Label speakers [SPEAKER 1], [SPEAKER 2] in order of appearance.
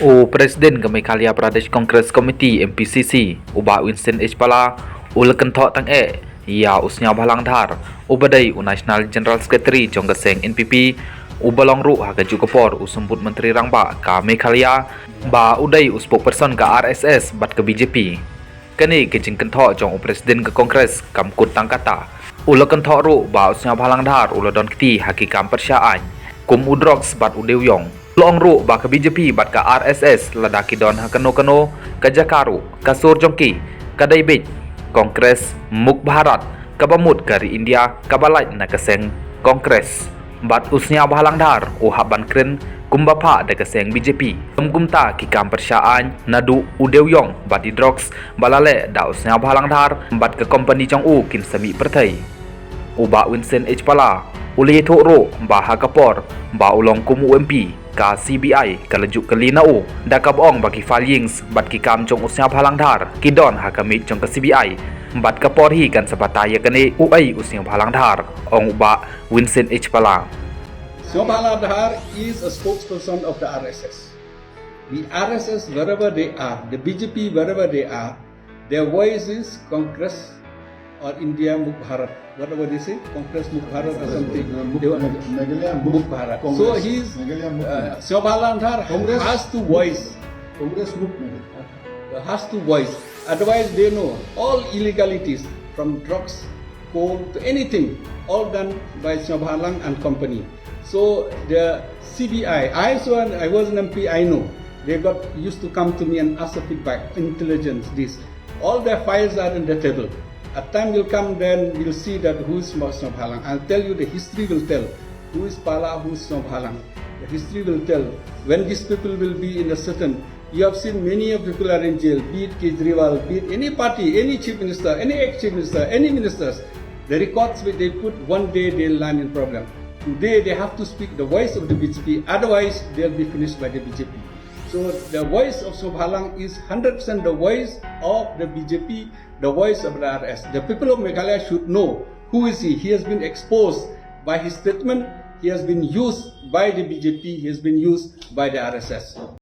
[SPEAKER 1] O Presiden ke Meghalaya Pradesh Congress Committee MPCC ubah Vincent Pala ul kynthoh tang ya sniawbhalang dhar ubadai National General Secretary Jonggaseng NPP ubalong ru ha kaju kapor usembut Menteri Rangba ka Meghalaya ba udai Spokesperson ka RSS bat ke BJP kani kejing kynthoh jong Presiden ke Kongres kamkut tang kata ul kynthoh ru ba sniawbhalang dhar uladon kiti hakikam persyaan kum udrox bat udewyong Long ru ba ke BJP bat ka RSS ladaki don ha kano ka Jakaru ka Surjongki ka Daibit Kongres Muk Bharat ka Bamut kari India ka Balait na kaseng Kongres bat sniawbhalang dhar o haban kren kumbapa da kaseng BJP kumta ki kam persyaan nadu udewyong bat idrox balale da sniawbhalang dhar bat ke company jong kin sami perthai uba Vincent Pala uli thoro ba ha kapor ba ulong kum UMP ka CBI ka lajuk ke linau da ka bong bagi filings bat ki kam jong sniawbhalang dhar ki don ha kamit jong ka CBI bat ka por hi kan sabataya kane uai sniawbhalang dhar ong uba Vincent Pala.
[SPEAKER 2] Sniawbhalang dhar is a spokesperson of the RSS. The RSS wherever they are, the BJP wherever they are, their voice is Congress or India Muk Bharat, whatever they say, Congress Muk Bharat or something. Muk Bharat. So he's Sniawbhalang dhar has to voice. Congress Muk has to voice. Otherwise, they know all illegalities from drugs, coal to anything, all done by Sniawbhalang and company. So the CBI, I was an MP, I know. They used to come to me and ask for feedback, intelligence, this. All their files are on the table. A time will come, then we'll see that who is Sniawbhalang. I'll tell you, the history will tell who is Pala, who is Sniawbhalang. The history will tell when these people will be in a certain. You have seen many of people are in jail, be it Kejriwal, be it any party, any chief minister, any ex-chief minister, any ministers. The records which they put, one day they'll land in problem. Today they have to speak the voice of the BJP, otherwise they'll be finished by the BJP. So the voice of Sniawbhalang is 100% the voice of the BJP, the voice of the RS. The people of Meghalaya should know who is he. He has been exposed by his statement. He has been used by the BJP. He has been used by the RSS.